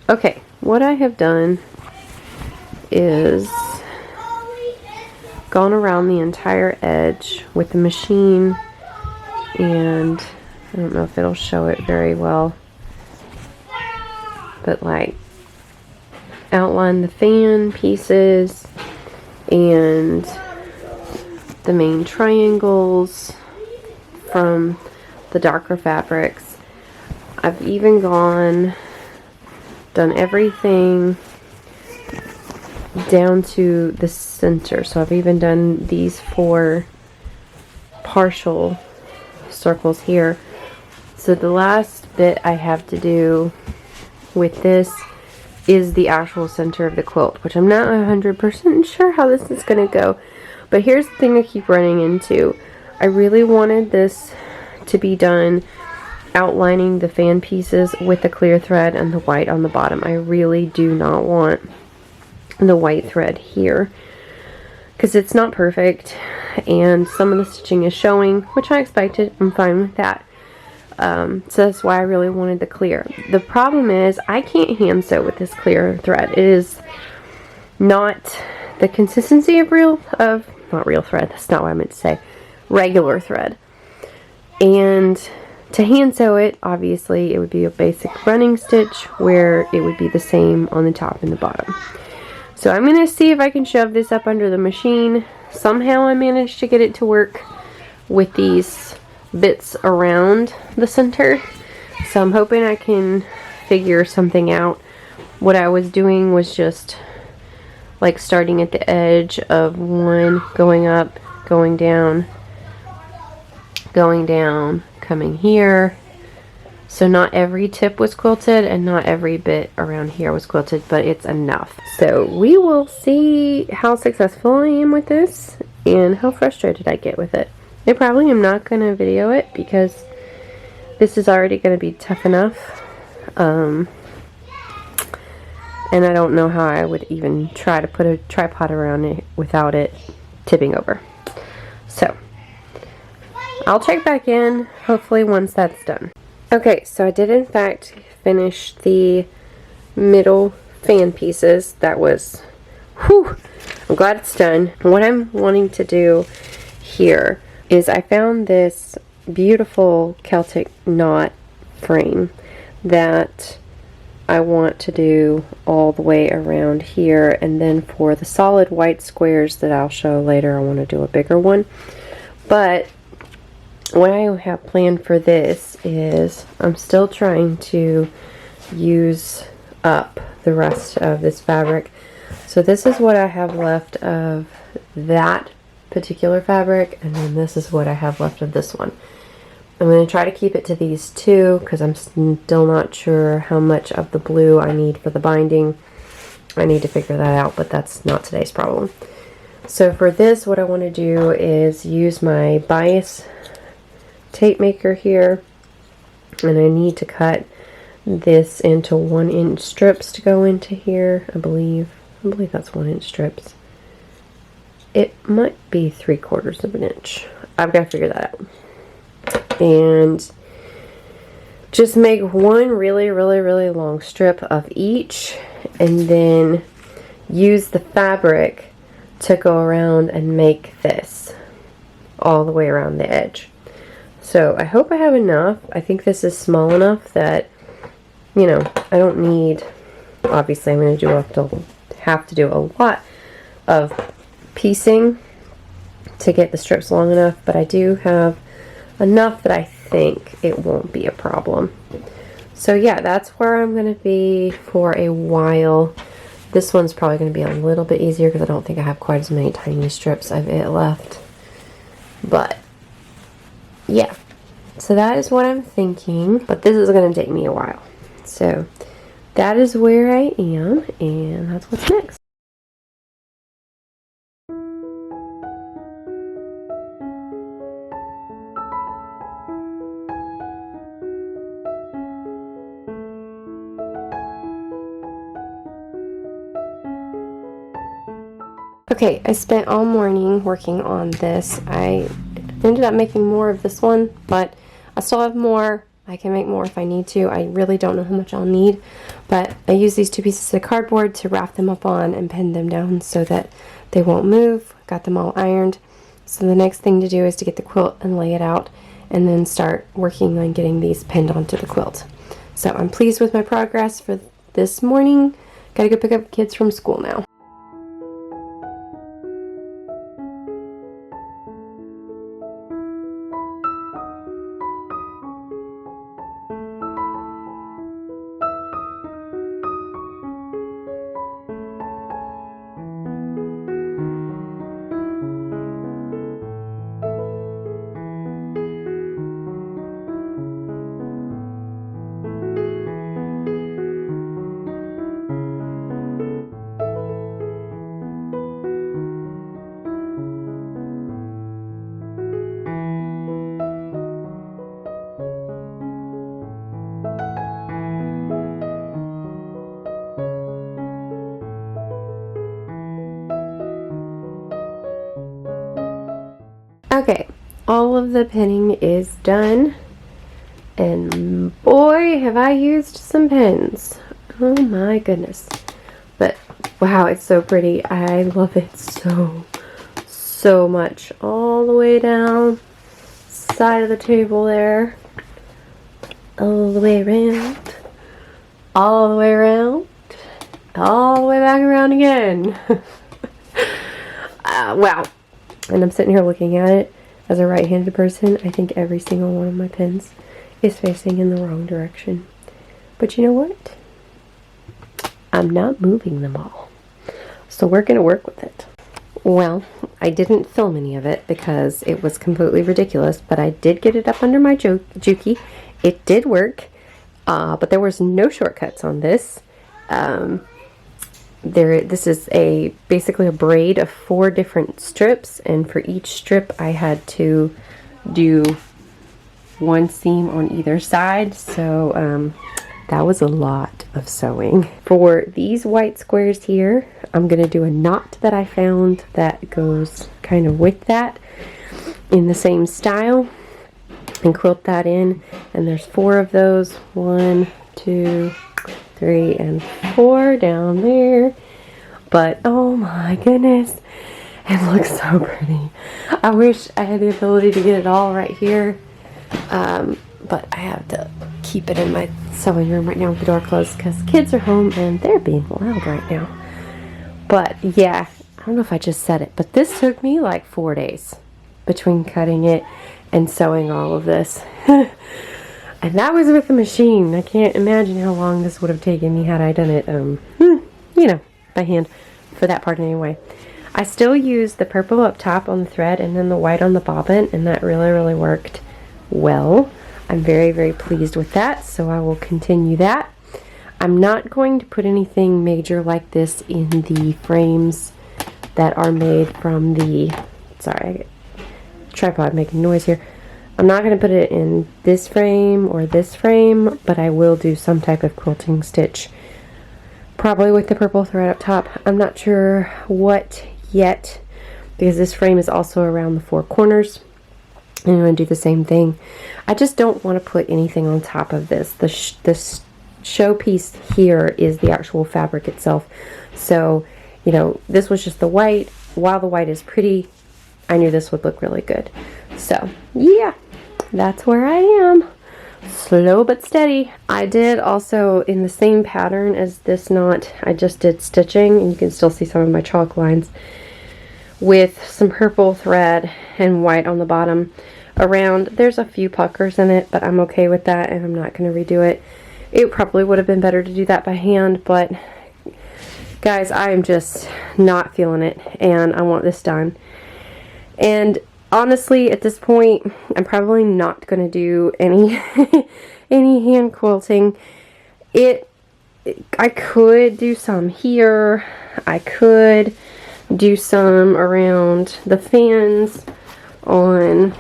Okay, what I have done is gone around the entire edge with the machine, and I don't know if it'll show it very well, but like outline the fan pieces and the main triangles from the darker fabrics. I've even done everything down to the center. So I've even done these 4 partial circles here. So the last bit I have to do with this is the actual center of the quilt, which I'm not 100% sure how this is going to go. But here's the thing I keep running into. I really wanted this to be done outlining the fan pieces with the clear thread and the white on the bottom. I really do not want the white thread here because it's not perfect and some of the stitching is showing, which I expected. I'm fine with that. So that's why I really wanted the clear. The problem is I can't hand sew with this clear thread. It is not the consistency of not real thread, that's not what I meant to say, regular thread. And to hand sew it, obviously it would be a basic running stitch where it would be the same on the top and the bottom. So I'm going to see if I can shove this up under the machine. Somehow I managed to get it to work with these bits around the center. So I'm hoping I can figure something out. What I was doing was just like starting at the edge of one, going up, going down, coming here. So not every tip was quilted and not every bit around here was quilted, but it's enough. So we will see how successful I am with this and how frustrated I get with it. I probably am not going to video it because this is already going to be tough enough. And I don't know how I would even try to put a tripod around it without it tipping over. So I'll check back in hopefully once that's done. Okay, so I did in fact finish the middle fan pieces. That was, whew, I'm glad it's done. What I'm wanting to do here is I found this beautiful Celtic knot frame that I want to do all the way around here, and then for the solid white squares that I'll show later, I want to do a bigger one. But what I have planned for this is I'm still trying to use up the rest of this fabric. So this is what I have left of that particular fabric, and then this is what I have left of this one. I'm going to try to keep it to these two because I'm still not sure how much of the blue I need for the binding. I need to figure that out, but that's not today's problem. So for this, what I want to do is use my bias tape maker here, and I need to cut this into 1-inch strips to go into here. I believe that's 1-inch strips. It might be 3/4 of an inch. I've got to figure that out. And just make one really long strip of each, and then use the fabric to go around and make this all the way around the edge. So I hope I have enough. I think this is small enough that, you know, I don't need, obviously I'm going to have to do a lot of piecing to get the strips long enough, but I do have enough that I think it won't be a problem. So yeah, that's where I'm going to be for a while. This one's probably going to be a little bit easier because I don't think I have quite as many tiny strips of it left. But yeah, so that is what I'm thinking, but this is going to take me a while. So that is where I am, and that's what's next. Okay, I spent all morning working on this. I ended up making more of this one, but I still have more. I can make more if I need to. I really don't know how much I'll need, But I use these 2 pieces of cardboard to wrap them up on and pin them down so that they won't move. Got them all ironed. So the next thing to do is to get the quilt and lay it out, and then start working on getting these pinned onto the quilt. So I'm pleased with my progress for this morning. Gotta go pick up kids from school now. Okay, all of the pinning is done, and boy have I used some pins. Oh my goodness. But wow, it's so pretty. I love it so much. All the way down side of the table there, all the way around, all the way around, all the way back around again. Wow. And I'm sitting here looking at it. As a right-handed person, I think every single one of my pins is facing in the wrong direction. But you know what? I'm not moving them all. So we're going to work with it. Well, I didn't film any of it because it was completely ridiculous, but I did get it up under my Juki. It did work, but there was no shortcuts on this. This is basically a braid of 4 different strips, and for each strip I had to do 1 seam on either side, so that was a lot of sewing. For these white squares here, I'm going to do a knot that I found that goes kind of with that in the same style and quilt that in, and there's 4 of those. 1, 2, 3, and 4 down there. But oh my goodness, it looks so pretty. I wish I had the ability to get it all right here, but I have to keep it in my sewing room right now with the door closed because kids are home and they're being loud right now. But yeah, I don't know if I just said it, but this took me like 4 days between cutting it and sewing all of this. And that was with the machine. I can't imagine how long this would have taken me had I done it, you know, by hand, for that part anyway. I still use the purple up top on the thread and then the white on the bobbin, and that really worked well. I'm very pleased with that, so I will continue that. I'm not going to put anything major like this in the frames that are made from the, sorry, I get tripod making noise here. I'm not going to put it in this frame or this frame, but I will do some type of quilting stitch, probably with the purple thread up top. I'm not sure what yet, because this frame is also around the 4 corners, and I'm going to do the same thing. I just don't want to put anything on top of this. This showpiece here is the actual fabric itself. So, you know, this was just the white. While the white is pretty, I knew this would look really good. So, yeah, that's where I am. Slow but steady. I did also, in the same pattern as this knot, I just did stitching, and you can still see some of my chalk lines, with some purple thread and white on the bottom around. There's a few puckers in it, but I'm okay with that, and I'm not going to redo it. It probably would have been better to do that by hand, but guys, I am just not feeling it, and I want this done. And honestly, at this point, I'm probably not going to do any any hand quilting. I could do some here. I could do some around the fans on,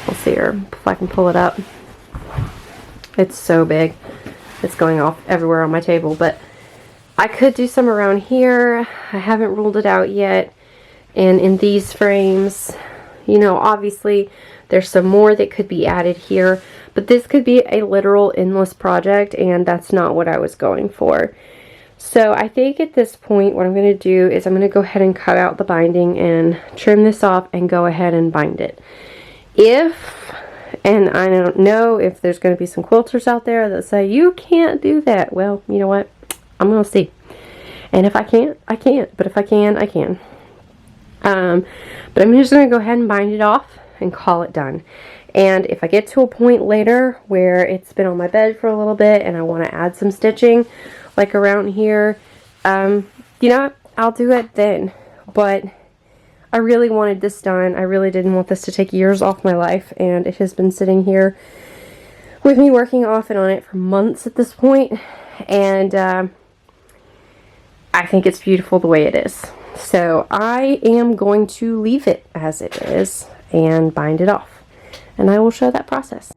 let's see here if I can pull it up. It's so big. It's going off everywhere on my table, but I could do some around here. I haven't ruled it out yet. And in these frames, you know, obviously there's some more that could be added here, But this could be a literal endless project, and that's not what I was going for. So I think at this point what I'm going to do is I'm going to go ahead and cut out the binding and trim this off and go ahead and bind it. And I don't know if there's going to be some quilters out there that say, you can't do that. Well, you know what? I'm going to see. And if I can't, I can't. But if I can, I can. But I'm just going to go ahead and bind it off and call it done. And if I get to a point later where it's been on my bed for a little bit and I want to add some stitching, like around here, you know what? I'll do it then. But I really wanted this done. I really didn't want this to take years off my life, and it has been sitting here with me working off and on it for months at this point, and I think it's beautiful the way it is. So I am going to leave it as it is and bind it off, and I will show that process.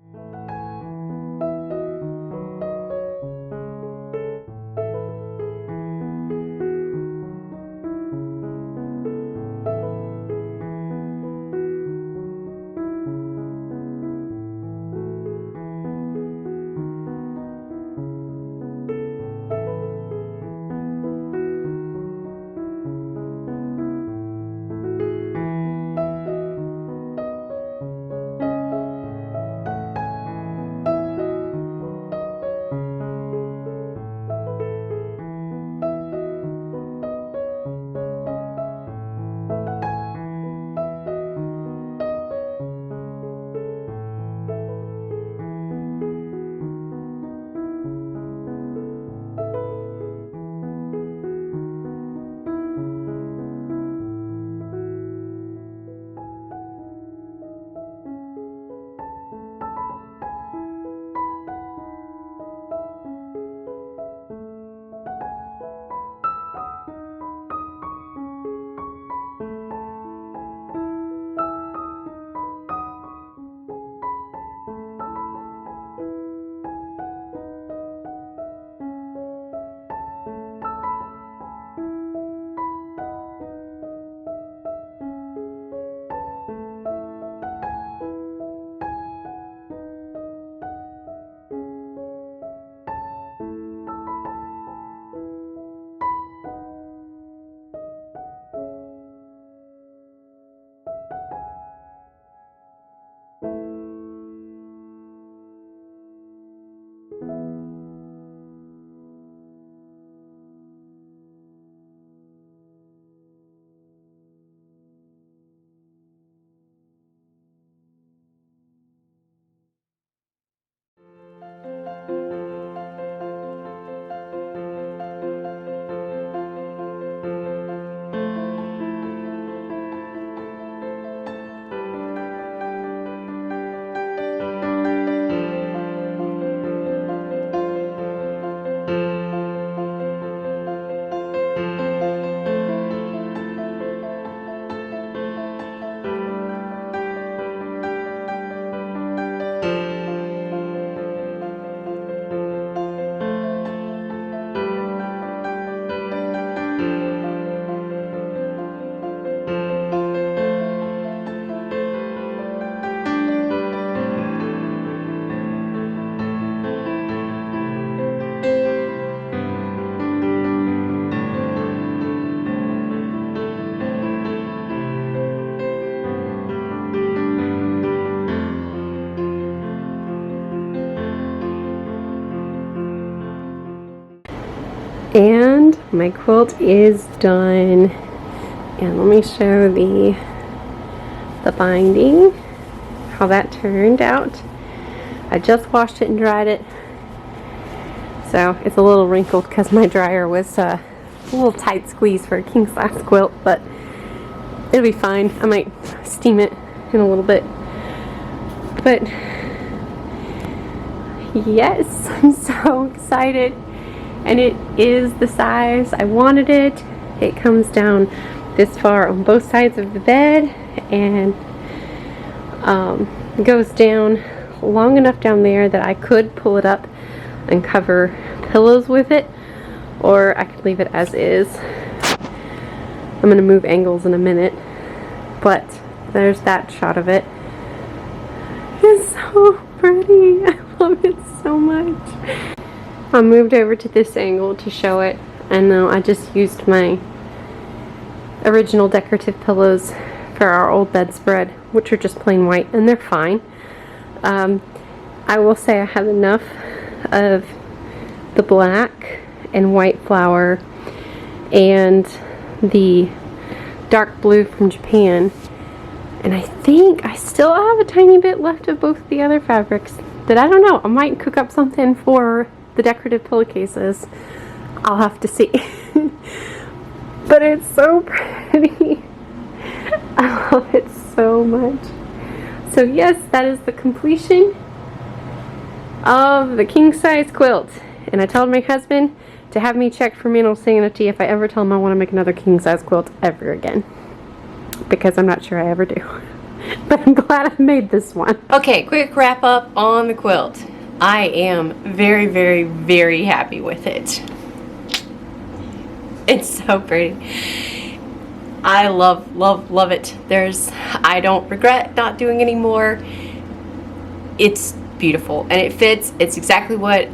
And my quilt is done. And let me show the binding, how that turned out. I just washed it and dried it. So it's a little wrinkled because my dryer was a little tight squeeze for a king size quilt, but it'll be fine. I might steam it in a little bit. But yes, I'm so excited. And it is the size I wanted it. It comes down this far on both sides of the bed, and it goes down long enough down there that I could pull it up and cover pillows with it, or I could leave it as is. I'm going to move angles in a minute, but there's that shot of it. It's so pretty. I love it so much. I moved over to this angle to show it, and I just used my original decorative pillows for our old bedspread, which are just plain white, and they're fine. I will say I have enough of the black and white flower and the dark blue from Japan, and I think I still have a tiny bit left of both the other fabrics that I don't know. I might cook up something for the decorative pillowcases. I'll have to see. But it's so pretty. I love it so much. So yes, that is the completion of the king size quilt. And I told my husband to have me check for mental sanity if I ever tell him I want to make another king size quilt ever again, because I'm not sure I ever do. But I'm glad I made this one. Okay, quick wrap up on the quilt. I am very, very, very happy with it. It's so pretty. I love, love, love it. I don't regret not doing any more. It's beautiful and it fits. It's exactly what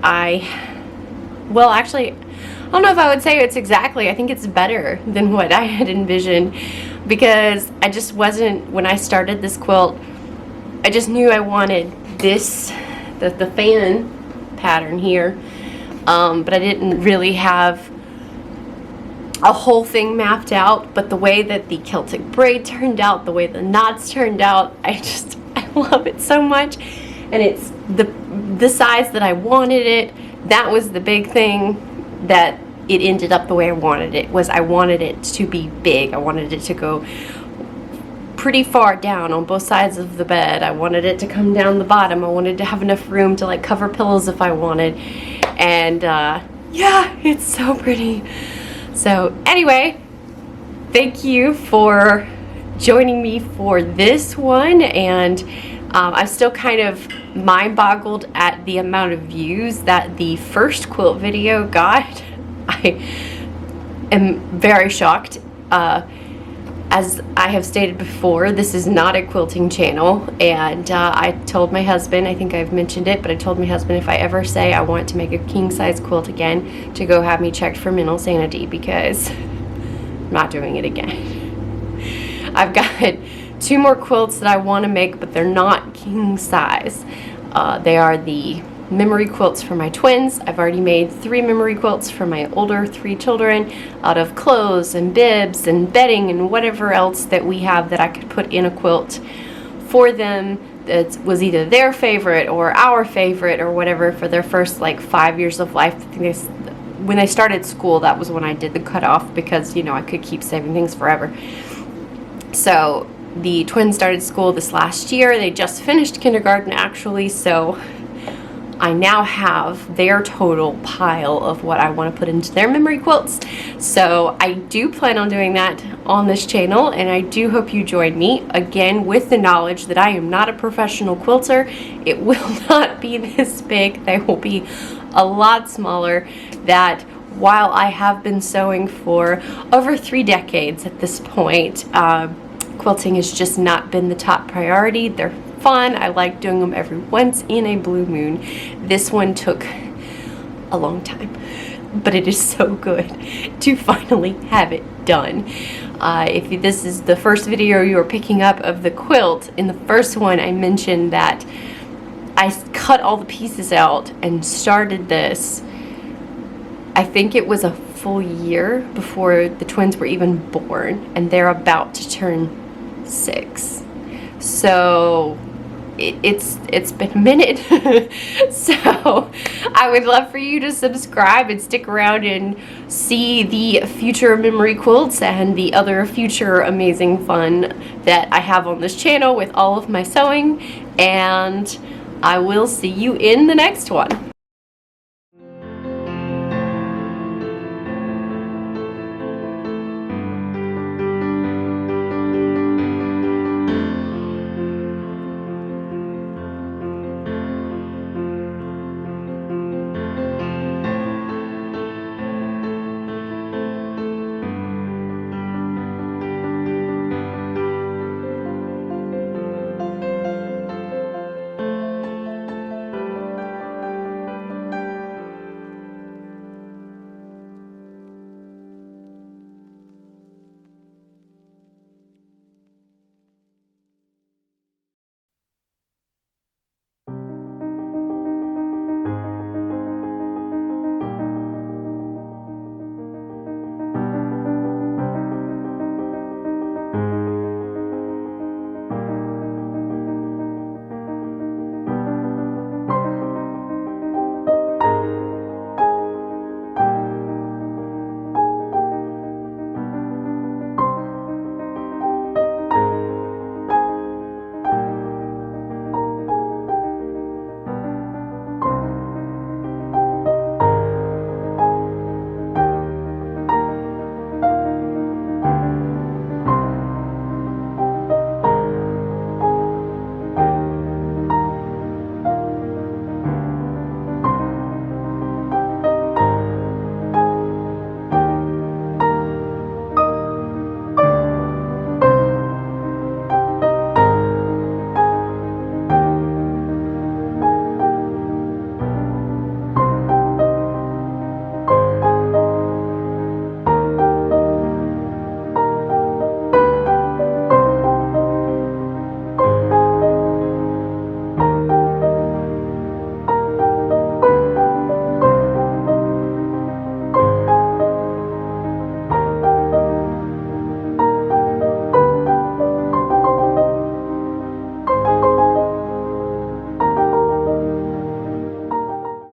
well, actually, I don't know if I would say it's exactly. I think it's better than what I had envisioned, because I just wasn't, when I started this quilt, I just knew I wanted this, the fan pattern here, but I didn't really have a whole thing mapped out. But the way that the Celtic braid turned out, the way the knots turned out, I love it so much. And it's the size that I wanted it. That was the big thing, that it ended up the way I wanted it. I wanted it to be big. I wanted it to go pretty far down on both sides of the bed. I wanted it to come down the bottom. I wanted to have enough room to like cover pillows if I wanted. And yeah, it's so pretty. So anyway, thank you for joining me for this one. And I'm still kind of mind-boggled at the amount of views that the first quilt video got. I am very shocked. As I have stated before, this is not a quilting channel, and I told my husband, I think I've mentioned it, but I told my husband if I ever say I want to make a king-size quilt again, to go have me checked for mental sanity, because I'm not doing it again. I've got 2 more quilts that I want to make, but they're not king size. They are the memory quilts for my twins. I've already made 3 memory quilts for my older 3 children out of clothes and bibs and bedding and whatever else that we have that I could put in a quilt for them that was either their favorite or our favorite or whatever for their first like 5 years of life. When they started school, that was when I did the cutoff, because you know I could keep saving things forever. So the twins started school this last year. They just finished kindergarten actually, so I now have their total pile of what I want to put into their memory quilts. So I do plan on doing that on this channel, and I do hope you join me, again with the knowledge that I am not a professional quilter. It will not be this big. They will be a lot smaller. That while I have been sewing for over 3 decades at this point, quilting has just not been the top priority. They're fun. I like doing them every once in a blue moon. This one took a long time, but it is so good to finally have it done. If this is the first video you are picking up of the quilt, in the first one I mentioned that I cut all the pieces out and started this. I think it was a full year before the twins were even born, and they're about to turn 6. So it's been a minute. So I would love for you to subscribe and stick around and see the future memory quilts and the other future amazing fun that I have on this channel with all of my sewing, and I will see you in the next one.